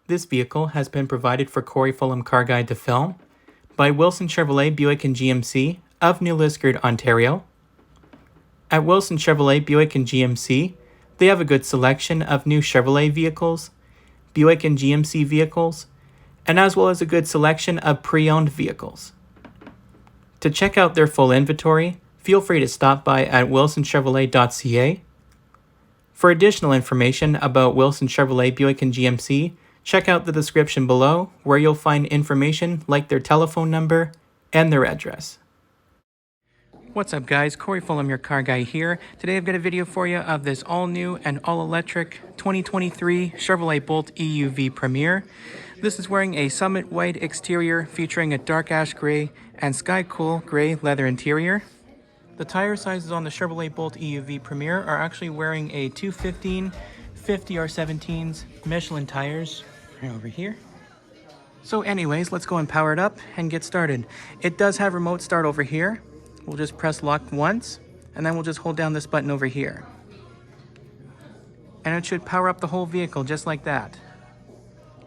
This vehicle has been provided for Corey Foulem Car Guide to film by Wilson Chevrolet, Buick, and GMC of New Liskeard, Ontario. At Wilson Chevrolet, Buick, and GMC, they have a good selection of new Chevrolet vehicles, Buick and GMC vehicles, and as well as a good selection of pre-owned vehicles. To check out their full inventory, feel free to stop by at wilsonchevrolet.ca. For additional information about Wilson Chevrolet, Buick, and GMC, check out the description below where you'll find information like their telephone number and their address. What's up guys, Corey Foulem, your car guy here. Today I've got a video for you of this all new and all electric 2023 Chevrolet Bolt EUV Premier. This is wearing a Summit White exterior featuring a dark ash gray and sky cool gray leather interior. The tire sizes on the Chevrolet Bolt EUV Premier are actually wearing a 215, 50 R17s Michelin tires right over here. So anyways, let's go and power it up and get started. It does have remote start over here. We'll just press lock once, and then we'll just hold down this button over here. And it should power up the whole vehicle just like that.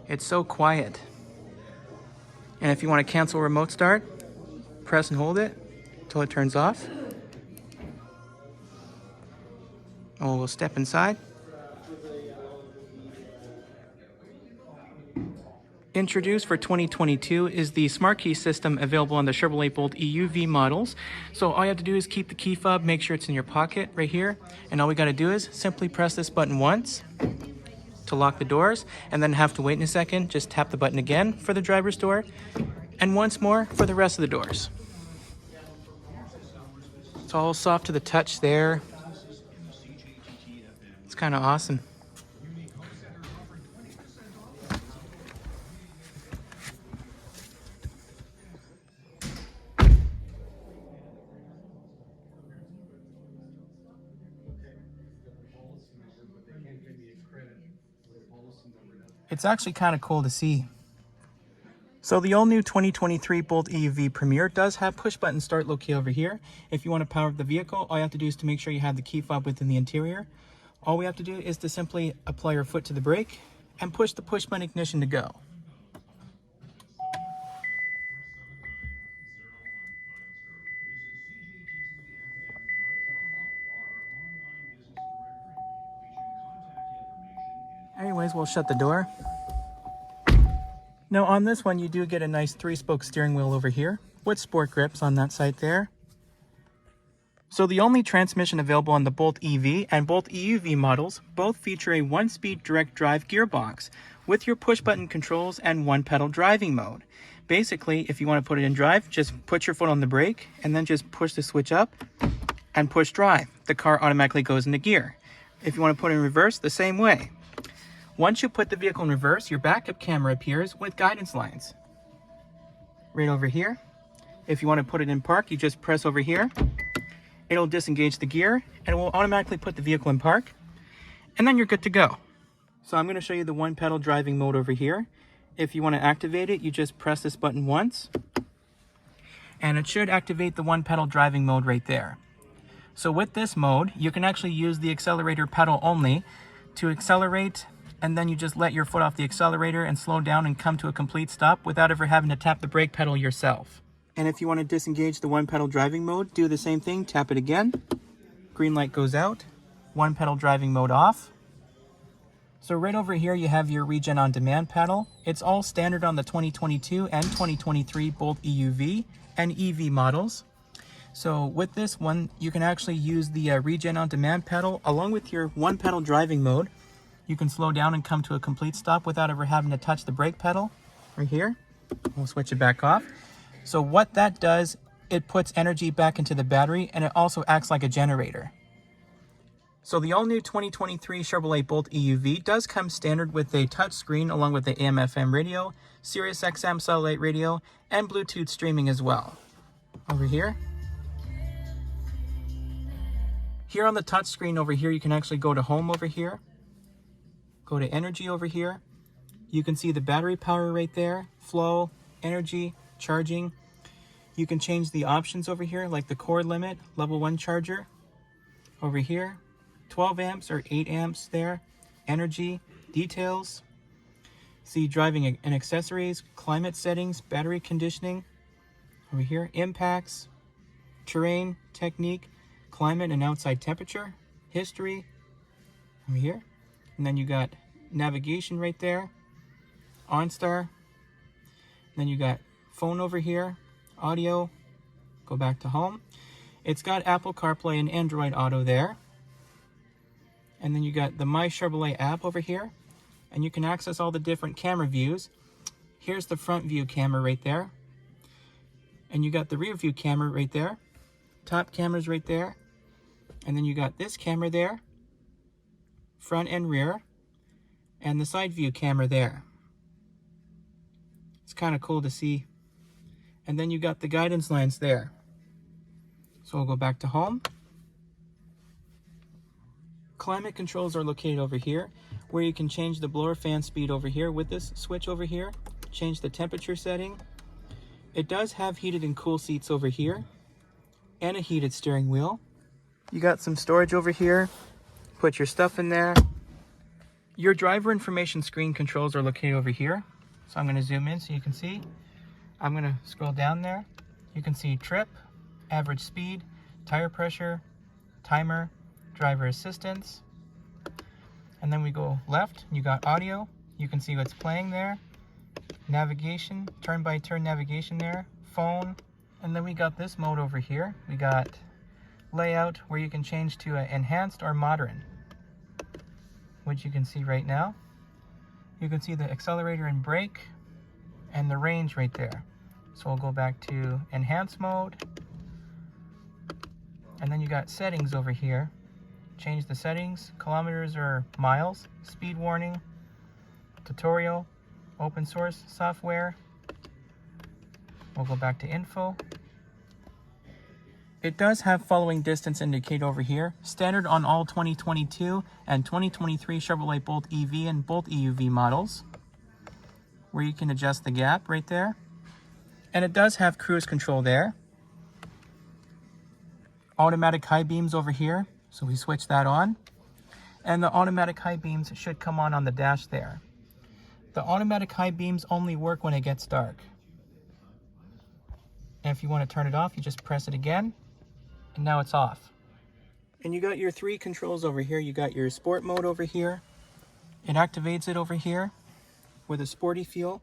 It's so quiet. And if you want to cancel remote start, press and hold it until it turns off. Oh, we'll step inside. Introduced for 2022 is the Smart Key system available on the Chevrolet Bolt EUV models. So all you have to do is keep the key fob, make sure it's in your pocket right here. And all we got to do is simply press this button once to lock the doors, and then have to wait in a second. Just tap the button again for the driver's door, and once more for the rest of the doors. It's all soft to the touch there. It's kind of awesome. It's actually kind of cool to see. So the all-new 2023 Bolt EUV Premier does have push-button start located over here. If you want to power up the vehicle, all you have to do is to make sure you have the key fob within the interior. All we have to do is to simply apply our foot to the brake and push the push-button ignition to go. Anyways, we'll shut the door. Now on this one, you do get a nice 3-spoke steering wheel over here with sport grips on that side there. So the only transmission available on the Bolt EV and Bolt EUV models both feature a 1-speed direct drive gearbox with your push button controls and 1-pedal driving mode. Basically, if you want to put it in drive, just put your foot on the brake and then just push the switch up and push drive. The car automatically goes into gear. If you want to put it in reverse, the same way. Once you put the vehicle in reverse, your backup camera appears with guidance lines. Right over here. If you want to put it in park, you just press over here. It'll disengage the gear and it will automatically put the vehicle in park. And then you're good to go. So I'm going to show you the 1-pedal driving mode over here. If you want to activate it, you just press this button once. And it should activate the 1-pedal driving mode right there. So with this mode, you can actually use the accelerator pedal only to accelerate, and then you just let your foot off the accelerator and slow down and come to a complete stop without ever having to tap the brake pedal yourself. And if you want to disengage the 1-pedal driving mode, do the same thing, tap it again. Green light goes out, 1-pedal driving mode off. So right over here you have your regen on demand pedal. It's all standard on the 2022 and 2023 Bolt EUV and EV models. So with this one, you can actually use the regen on demand pedal along with your 1-pedal driving mode. You can slow down and come to a complete stop without ever having to touch the brake pedal right here. We'll switch it back off. So what that does, it puts energy back into the battery, and it also acts like a generator. So the all-new 2023 Chevrolet Bolt EUV does come standard with a touch screen along with the AM/FM radio, Sirius XM satellite radio, and Bluetooth streaming as well. Over here. Here on the touch screen over here, you can actually go to home over here. Go to energy over here. You can see the battery power right there, flow, energy, charging. You can change the options over here, like the cord limit, level 1 charger. Over here, 12 amps or 8 amps there, energy, details, See driving and accessories, climate settings, battery conditioning. Over here, impacts, terrain, technique, climate and outside temperature, history. Over here. And then you got navigation right there, OnStar. Then you got phone over here, audio, go back to home. It's got Apple CarPlay and Android Auto there. And then you got the My Chevrolet app over here. And you can access all the different camera views. Here's the front view camera right there. And you got the rear view camera right there. Top camera's right there. And then you got this camera there, front and rear, and the side view camera there. It's kind of cool to see. And then you got the guidance lines there. So we'll go back to home. Climate controls are located over here, where you can change the blower fan speed over here with this switch over here, change the temperature setting. It does have heated and cool seats over here, and a heated steering wheel. You got some storage over here, put your stuff in there. Your driver information screen controls are located over here. So I'm going to zoom in so you can see. I'm going to scroll down there. You can see trip, average speed, tire pressure, timer, driver assistance. And then we go left, you got audio. You can see what's playing there. Navigation, turn-by-turn navigation there. Phone. And then we got this mode over here. We got layout, where you can change to enhanced or modern, which you can see right now. You can see the accelerator and brake and the range right there. So we'll go back to enhanced mode. And then you got settings over here. Change the settings, kilometers or miles, speed warning, tutorial, open source software. We'll go back to info. It does have following distance indicator over here, standard on all 2022 and 2023 Chevrolet Bolt EV and Bolt EUV models, where you can adjust the gap right there. And it does have cruise control there. Automatic high beams over here, so we switch that on. And the automatic high beams should come on the dash there. The automatic high beams only work when it gets dark. And if you want to turn it off, you just press it again. And now it's off. And you got your three controls over here. You got your sport mode over here. It activates it over here with a sporty feel.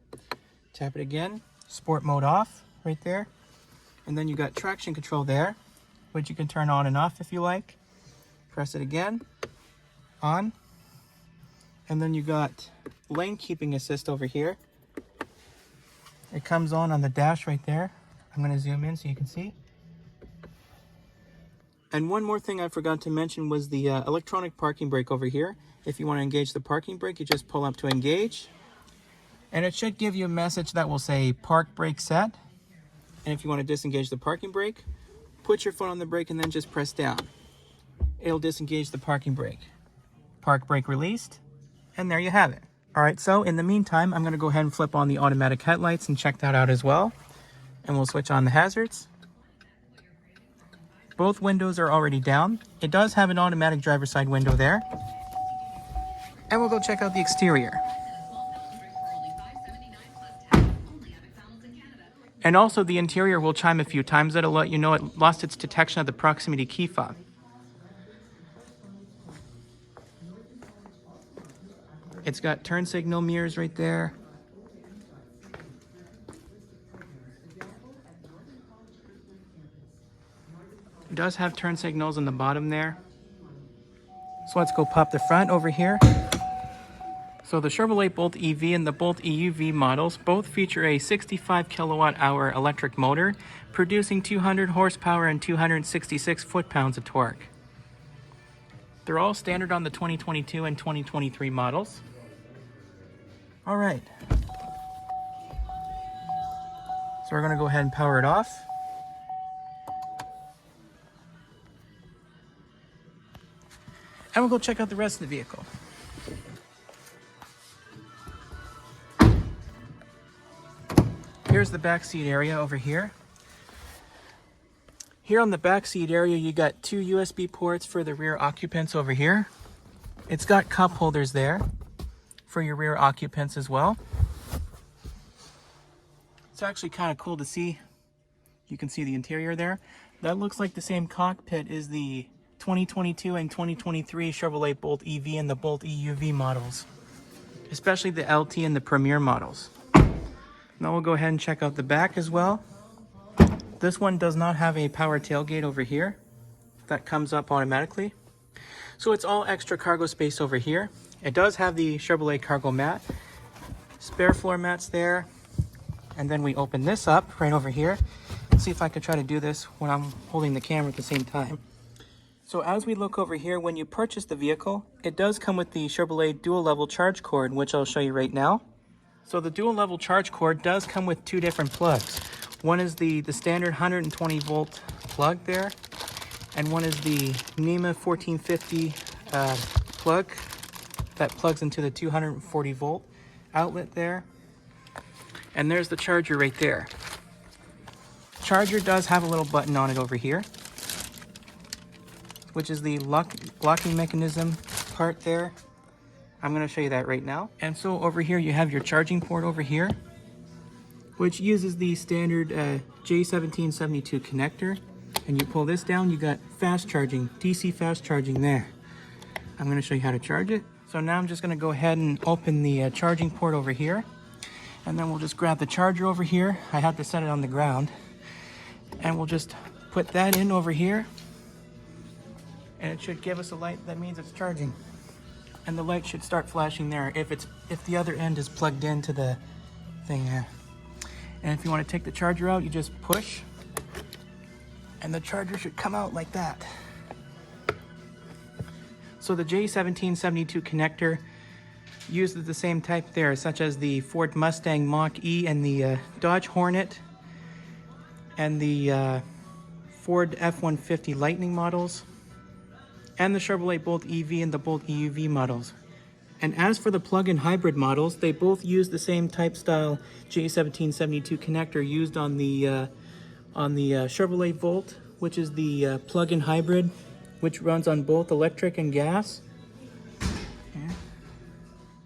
Tap it again. Sport mode off right there. And then you got traction control there, which you can turn on and off if you like. Press it again. On. And then you got lane keeping assist over here. It comes on the dash right there. I'm going to zoom in so you can see. And one more thing I forgot to mention was the electronic parking brake over here. If you want to engage the parking brake, you just pull up to engage. And it should give you a message that will say park brake set. And if you want to disengage the parking brake, put your foot on the brake and then just press down. It'll disengage the parking brake. Park brake released. And there you have it. All right, so in the meantime, I'm going to go ahead and flip on the automatic headlights and check that out as well. And we'll switch on the hazards. Both windows are already down. It does have an automatic driver's side window there. And we'll go check out the exterior. And also the interior will chime a few times. That'll let you know it lost its detection of the proximity key fob. It's got turn signal mirrors right there. It does have turn signals on the bottom there. So let's go pop the front over here. So the Chevrolet Bolt EV and the Bolt EUV models both feature a 65 kilowatt hour electric motor, producing 200 horsepower and 266 foot-pounds of torque. They're all standard on the 2022 and 2023 models. All right. So we're gonna go ahead and power it off. And we'll go check out the rest of the vehicle. Here's the back seat area over here. Here on the back seat area, you got two USB ports for the rear occupants over here. It's got cup holders there for your rear occupants as well. It's actually kind of cool to see. You can see the interior there. That looks like the same cockpit as the 2022 and 2023 Chevrolet Bolt EV and the Bolt EUV models, especially the LT and the Premier models. Now we'll go ahead and check out the back as well. This one does not have a power tailgate over here. That comes up automatically. So it's all extra cargo space over here. It does have the Chevrolet cargo mat, spare floor mats there. And then we open this up right over here. Let's see if I can try to do this when I'm holding the camera at the same time. So as we look over here, when you purchase the vehicle, it does come with the Chevrolet dual level charge cord, which I'll show you right now. So the dual level charge cord does come with two different plugs. One is the standard 120 volt plug there, and one is the NEMA 1450 plug that plugs into the 240 volt outlet there. And there's the charger right there. Charger does have a little button on it over here, which is the locking mechanism part there. I'm going to show you that right now. And so over here you have your charging port over here, which uses the standard J1772 connector. And you pull this down, you got fast charging, DC fast charging there. I'm going to show you how to charge it. So now I'm just going to go ahead and open the charging port over here. And then we'll just grab the charger over here. I have to set it on the ground. And we'll just put that in over here. And it should give us a light that means it's charging. And the light should start flashing there if the other end is plugged into the thing there. And if you want to take the charger out, you just push. And the charger should come out like that. So the J1772 connector uses the same type there, such as the Ford Mustang Mach-E and the Dodge Hornet and the Ford F-150 Lightning models, and the Chevrolet Bolt EV and the Bolt EUV models. And as for the plug-in hybrid models, they both use the same type style J1772 connector used on the Chevrolet Volt, which is the plug-in hybrid, which runs on both electric and gas.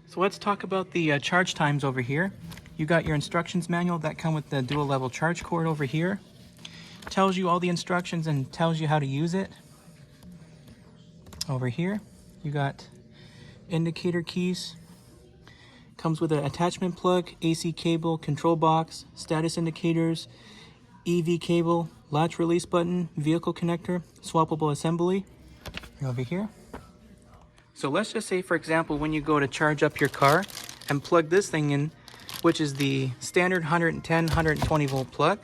So let's talk about the charge times over here. You got your instructions manual that come with the dual level charge cord over here. Tells you all the instructions and tells you how to use it. Over here, you got indicator keys. Comes with an attachment plug, AC cable, control box, status indicators, EV cable, latch release button, vehicle connector, swappable assembly. Over here. So let's just say, for example, when you go to charge up your car and plug this thing in, which is the standard 110, 120 volt plug,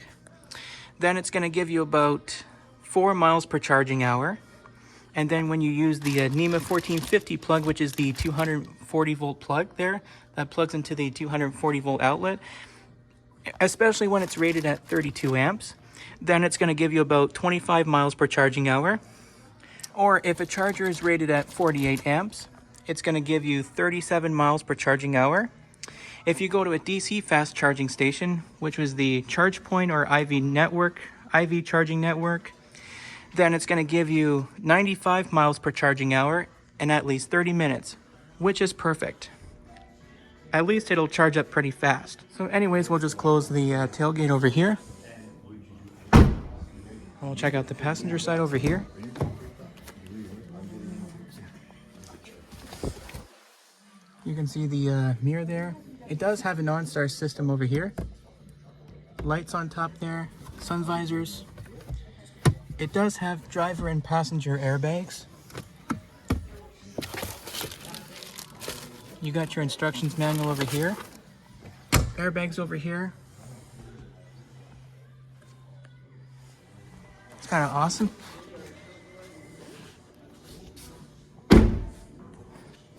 then it's going to give you about 4 miles per charging hour. And then when you use the NEMA 1450 plug, which is the 240 volt plug there, that plugs into the 240 volt outlet, especially when it's rated at 32 amps, then it's going to give you about 25 miles per charging hour. Or if a charger is rated at 48 amps, it's going to give you 37 miles per charging hour. If you go to a DC fast charging station, which was the ChargePoint or IV charging network, then it's going to give you 95 miles per charging hour and at least 30 minutes, which is perfect. At least it'll charge up pretty fast. So anyways, we'll just close the tailgate over here. We'll check out the passenger side over here. You can see the mirror there. It does have an OnStar system over here. Lights on top there, sun visors. It does have driver and passenger airbags. You got your instructions manual over here. Airbags over here. It's kind of awesome.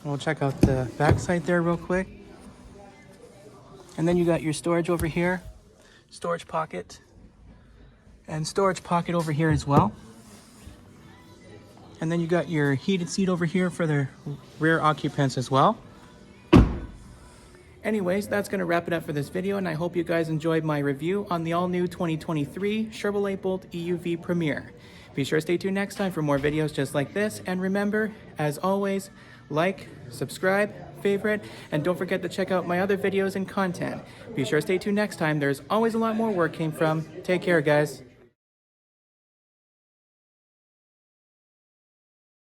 We'll check out the back side there real quick. And then you got your storage over here, storage pocket, and storage pocket over here as well. And then you got your heated seat over here for the rear occupants as well. Anyways, that's going to wrap it up for this video, and I hope you guys enjoyed my review on the all-new 2023 Chevrolet Bolt EUV Premier. Be sure to stay tuned next time for more videos just like this, and remember, as always, like, subscribe, favorite, and don't forget to check out my other videos and content. Be sure to stay tuned next time. There's always a lot more where it came from. Take care, guys.